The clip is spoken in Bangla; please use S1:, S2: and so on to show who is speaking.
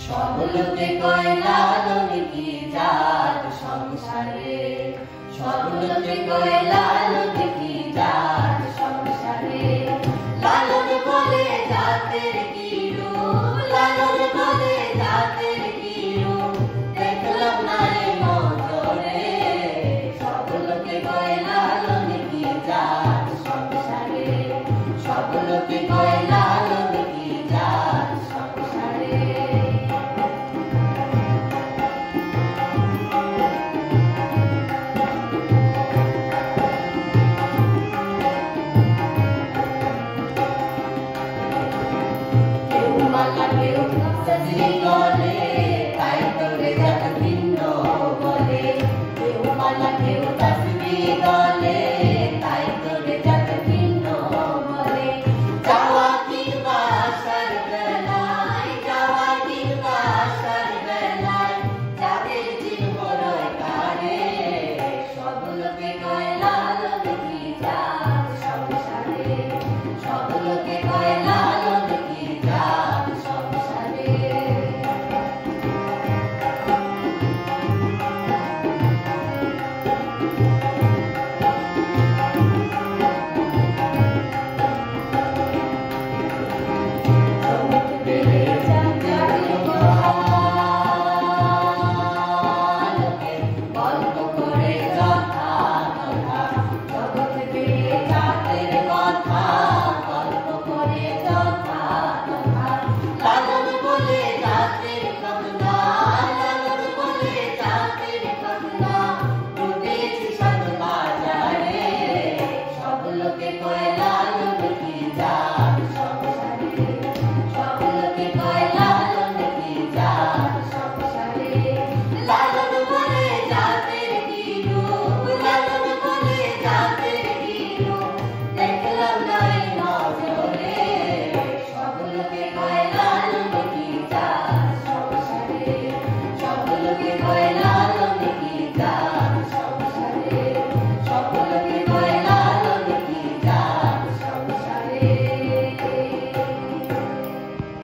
S1: সবলোকে কয় লালন কি জাত সংসারে, সবলোকে কয় লালন কি জাত সংসারে। লালন বলে জাতের কি রূপ, লালন বলে জাতের কি রূপ, দেখলাম না রে নজরে। সবলোকে কয় লালন কি জাত সংসারে, সবলোকে কয় লালন কি জাত সংসারে। মালা কেউ তসবিহ বলে, তাই তোরে জাত ভিন্ন বলে। কেউ মালা কেউ তসবিহ বলে, তাই তোরে জাত ভিন্ন বলে। যাওয়া কিংবা আসার বেলায়, যাওয়া কিংবা আসার বেলায়, যাদের চিহ্ন রয় কারে। সবলোকে কয় লালন কি জাত সংসারে, সবলোকে কয় লালন কি জাত সংসারে। চমক পেলে চাঁদের আলোকে গল্প করে যথা তথা, জগৎ পেলে চাঁদের কথা গল্প করে যথা তথা। লালন বলে জাতের কত